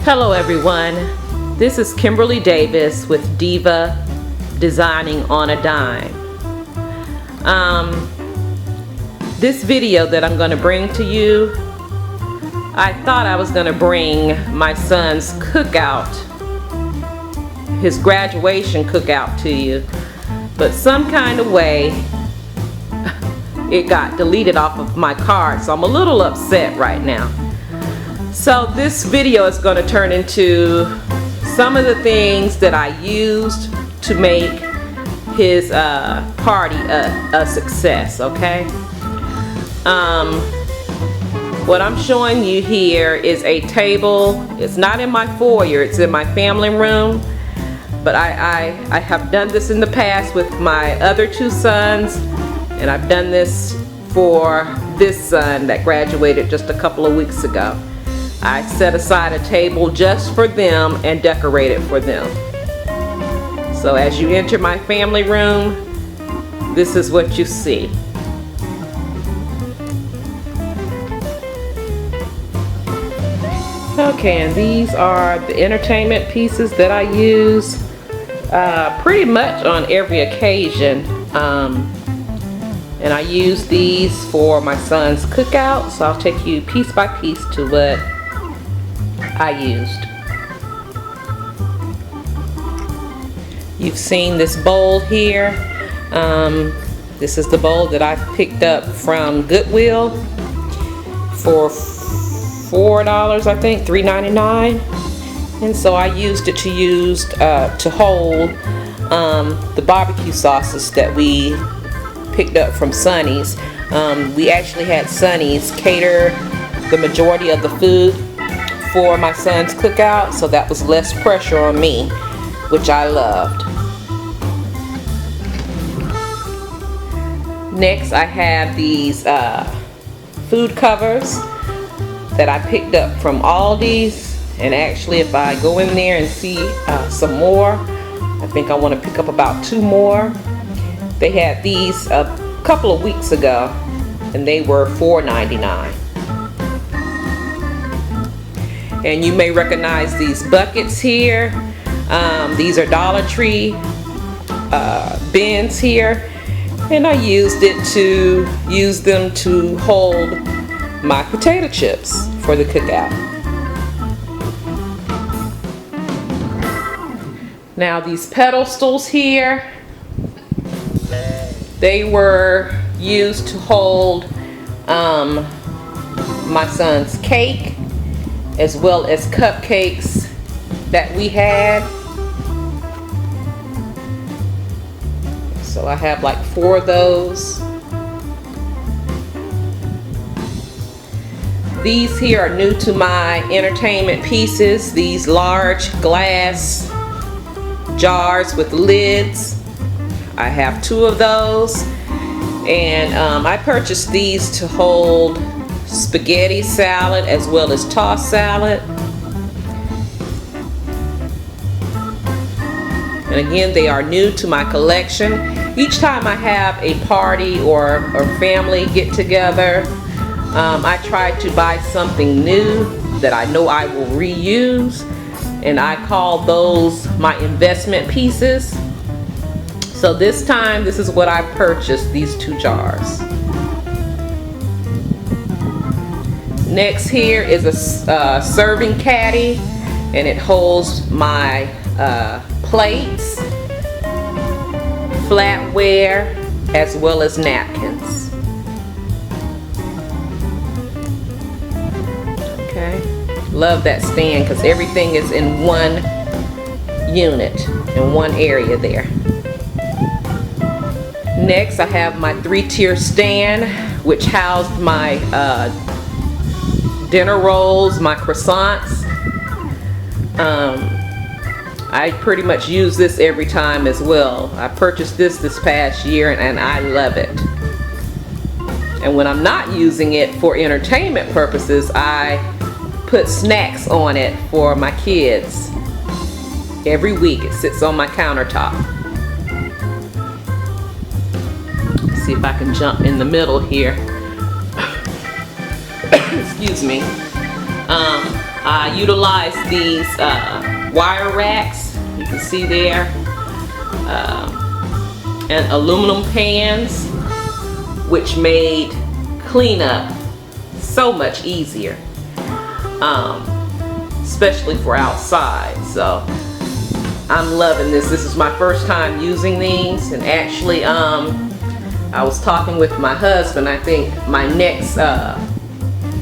Hello everyone, this is Kimberly Davis with Diva Designing on a Dime. This video that I'm going to bring to you, I thought I was going to bring my son's cookout, his graduation cookout to you, but some kind of way it got deleted off of my card, so I'm a little upset right now. So this video is going to turn into some of the things that I used to make his party a success, okay? What I'm showing you here is a table. It's not in my foyer, it's in my family room, but I have done this in the past with my other two sons, and I've done this for this son that graduated just a couple of weeks ago. I set aside a table just for them and decorated for them. So as you enter my family room, this is what you see. Okay, and these are the entertainment pieces that I use pretty much on every occasion. And I use these for my son's cookout, so I'll take you piece by piece to what I used. You've seen this bowl here. This is the bowl that I picked up from Goodwill for $4, I think, $3.99. And so I used it to hold the barbecue sauces that we picked up from Sonny's. We actually had Sonny's cater the majority of the food for my son's cookout, so that was less pressure on me, which I loved. Next, I have these food covers that I picked up from Aldi's, and actually if I go in there and see some more, I think I want to pick up about 2 more. They had these a couple of weeks ago, and they were $4.99. And you may recognize these buckets here. These are Dollar Tree bins here, and I used them to hold my potato chips for the cookout. Now these pedestals here, they were used to hold my son's cake, as well as cupcakes that we had. So I have like 4 of those. These here are new to my entertainment pieces, these large glass jars with lids. I have 2 of those, and I purchased these to hold spaghetti salad as well as tossed salad. And again, they are new to my collection. Each time I have a party or family get together, I try to buy something new that I know I will reuse, and I call those my investment pieces. So this time, this is what I purchased, these 2 jars. Next here is a serving caddy, and it holds my plates, flatware, as well as napkins. Okay, love that stand because everything is in one unit, in one area there. Next, I have my 3-tier stand, which housed my dinner rolls, my croissants. I pretty much use this every time as well. I purchased this past year, and I love it. And when I'm not using it for entertainment purposes, I put snacks on it for my kids. Every week it sits on my countertop. Let's see if I can jump in the middle here. Excuse me. I utilize these wire racks, you can see there, and aluminum pans, which made cleanup so much easier, especially for outside. So I'm loving this. This is my first time using these, and actually I was talking with my husband. I think my next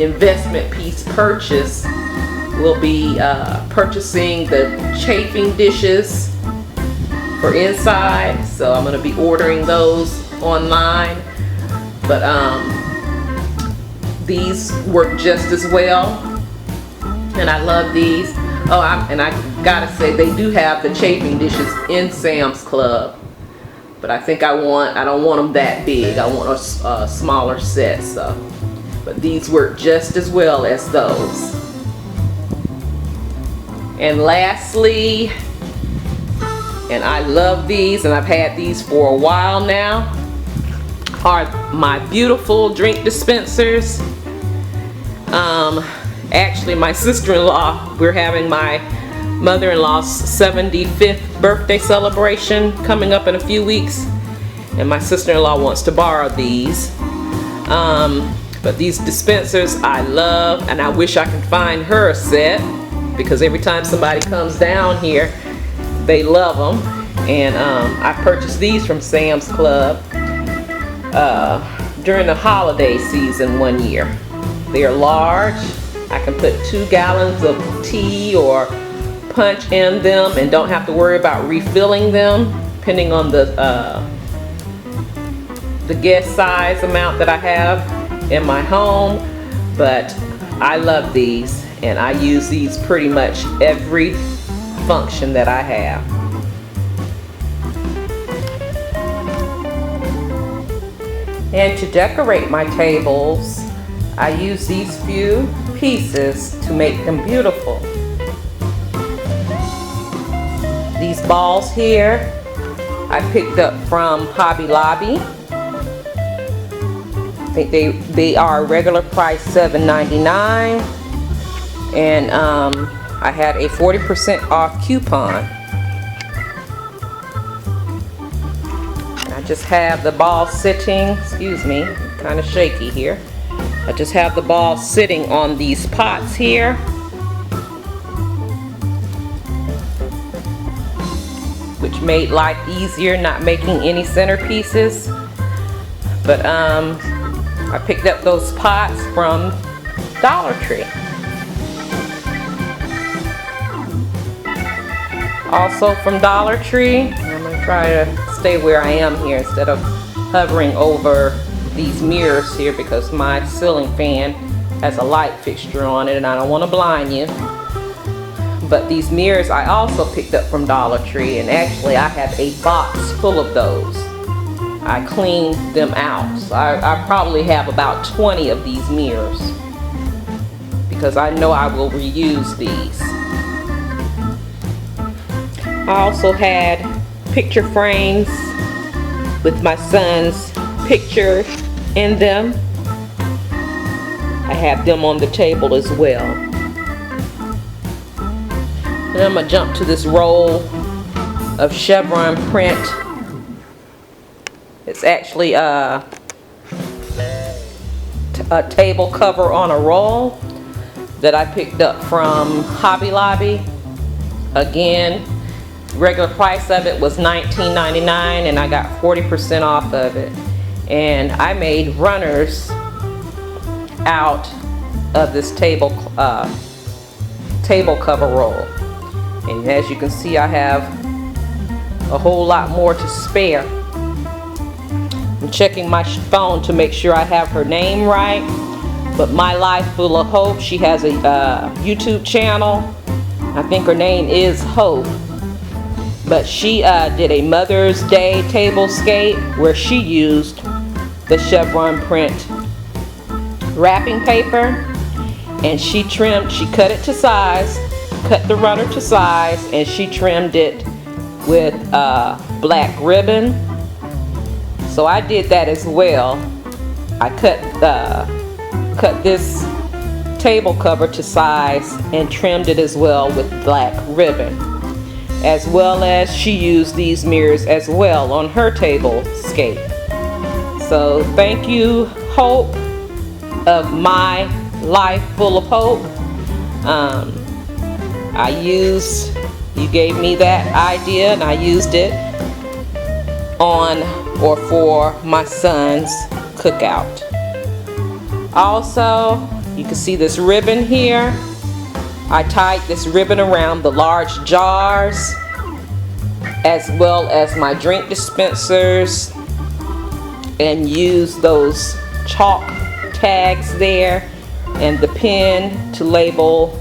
investment piece purchase will be purchasing the chafing dishes for inside. So I'm going to be ordering those online. But these work just as well, and I love these. Oh, and I gotta say, they do have the chafing dishes in Sam's Club, but I think I don't want them that big. I want a smaller set. So, but these work just as well as those. And lastly, and I love these, and I've had these for a while now, are my beautiful drink dispensers. Actually, my sister-in-law, we're having my mother-in-law's 75th birthday celebration coming up in a few weeks, and my sister-in-law wants to borrow these. But these dispensers I love, and I wish I could find her a set, because every time somebody comes down here, they love them. And I purchased these from Sam's Club during the holiday season one year. They are large. I can put 2 gallons of tea or punch in them and don't have to worry about refilling them, depending on the guest size amount that I have in my home. But I love these, and I use these pretty much every function that I have. And to decorate my tables, I use these few pieces to make them beautiful. These balls here I picked up from Hobby Lobby. I think they are regular price $7.99, and I had a 40% off coupon. And I just have the ball sitting, excuse me, kind of shaky here. I just have the ball sitting on these pots here. Which made life easier, not making any centerpieces. But I picked up those pots from Dollar Tree. Also from Dollar Tree, I'm going to try to stay where I am here instead of hovering over these mirrors here, because my ceiling fan has a light fixture on it and I don't want to blind you. But these mirrors I also picked up from Dollar Tree, and actually I have a box full of those. I cleaned them out. So I probably have about 20 of these mirrors, because I know I will reuse these. I also had picture frames with my son's picture in them. I have them on the table as well. And I'm gonna jump to this roll of chevron print. It's actually a table cover on a roll that I picked up from Hobby Lobby. Again, regular price of it was $19.99, and I got 40% off of it. And I made runners out of this table cover roll. And as you can see, I have a whole lot more to spare. I'm checking my phone to make sure I have her name right. But My Life Full of Hope, she has a YouTube channel. I think her name is Hope. But she did a Mother's Day tablescape where she used the chevron print wrapping paper, and she cut it to size, cut the runner to size, and she trimmed it with black ribbon. So I did that as well. I cut this table cover to size and trimmed it as well with black ribbon. As well as she used these mirrors as well on her table scape. So thank you, Hope, of My Life Full of Hope. You gave me that idea and I used it on or for my son's cookout. Also, you can see this ribbon here. I tied this ribbon around the large jars as well as my drink dispensers and used those chalk tags there and the pen to label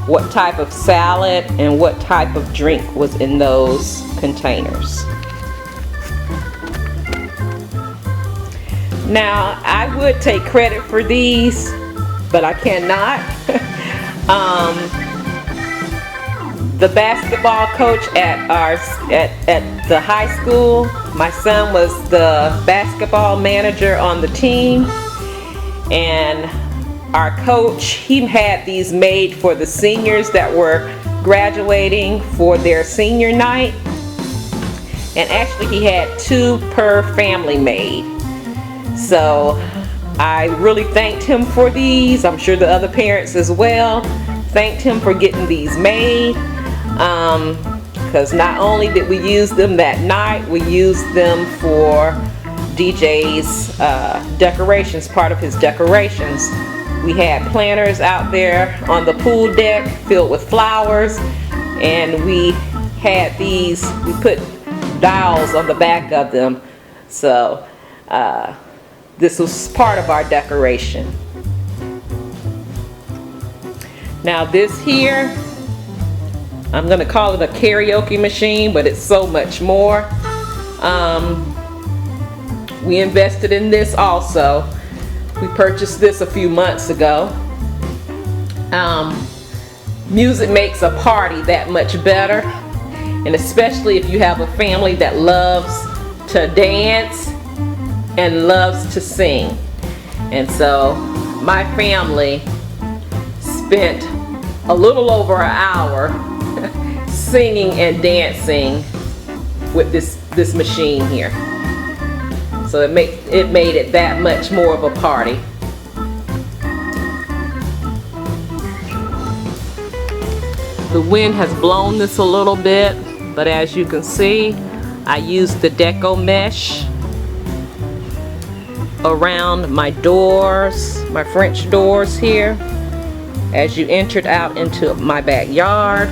what type of salad and what type of drink was in those containers. Now, I would take credit for these, but I cannot. The basketball coach at the high school, my son was the basketball manager on the team, and our coach, he had these made for the seniors that were graduating for their senior night, and actually he had 2 per family made. So I really thanked him for these. I'm sure the other parents as well thanked him for getting these made, because not only did we use them that night, we used them for DJ's decorations, part of his decorations. We had planters out there on the pool deck filled with flowers, and we had these, we put dials on the back of them. So this was part of our decoration. Now this here, I'm going to call it a karaoke machine, but it's so much more. We invested in this also. We purchased this a few months ago. Music makes a party that much better, and especially if you have a family that loves to dance and loves to sing. And so my family spent a little over an hour singing and dancing with this machine here. So it made it that much more of a party. The wind has blown this a little bit, but as you can see, I used the deco mesh around my doors, my French doors here, as you entered out into my backyard.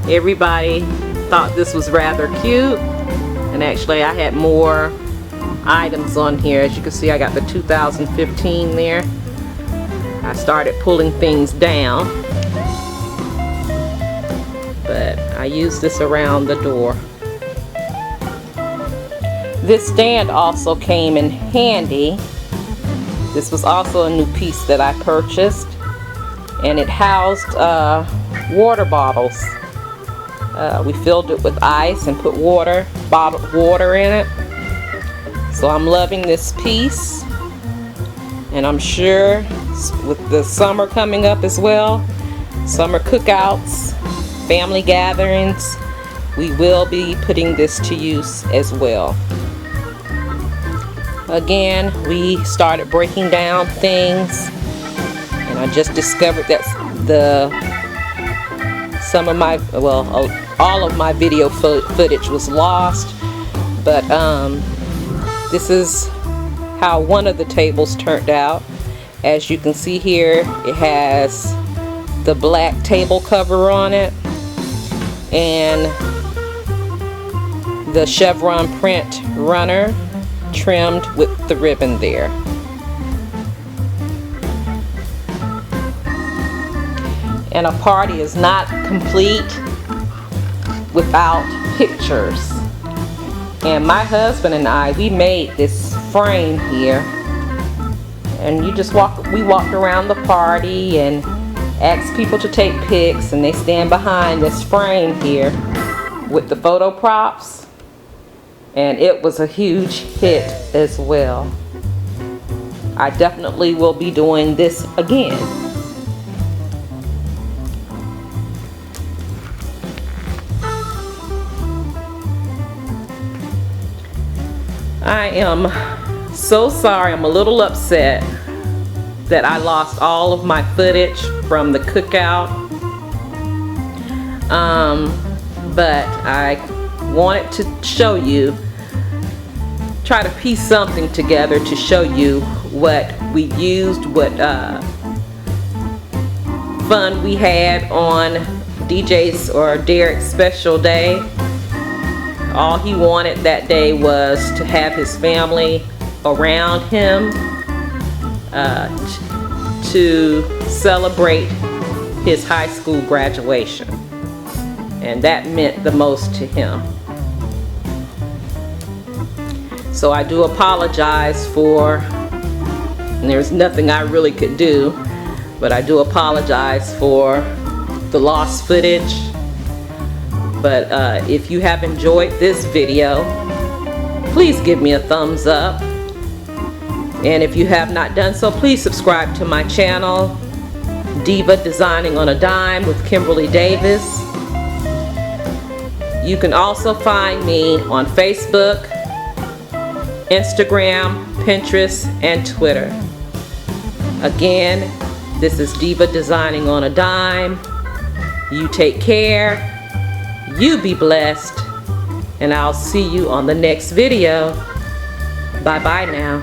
Everybody thought this was rather cute, and actually I had more items on here. As you can see, I got the 2015 there. I started pulling things down, but I used this around the door. This stand also came in handy. This was also a new piece that I purchased, and it housed water bottles. We filled it with ice and put bottled water in it. So I'm loving this piece, and I'm sure with the summer coming up as well, summer cookouts, family gatherings, we will be putting this to use as well. Again, we started breaking down things, and I just discovered that all of my video footage was lost, but this is how one of the tables turned out. As you can see here, it has the black table cover on it and the chevron print runner trimmed with the ribbon there. And a party is not complete without pictures. And my husband and I, we made this frame here, and we walked around the party and asked people to take pics, and they stand behind this frame here with the photo props. and it was a huge hit as well. I definitely will be doing this again. I am so sorry. I'm a little upset that I lost all of my footage from the cookout. But I wanted to show you, try to piece something together to show you what we used, what fun we had on DJ's or Derrick's special day. All he wanted that day was to have his family around him to celebrate his high school graduation. And that meant the most to him. So I do apologize for, and there's nothing I really could do, but I do apologize for the lost footage. But if you have enjoyed this video, please give me a thumbs up. And if you have not done so, please subscribe to my channel, Diva Designing on a Dime with Kimberly Davis. You can also find me on Facebook, Instagram, Pinterest, and Twitter. Again, this is Diva Designing on a Dime. You take care, you be blessed, and I'll see you on the next video. Bye bye now.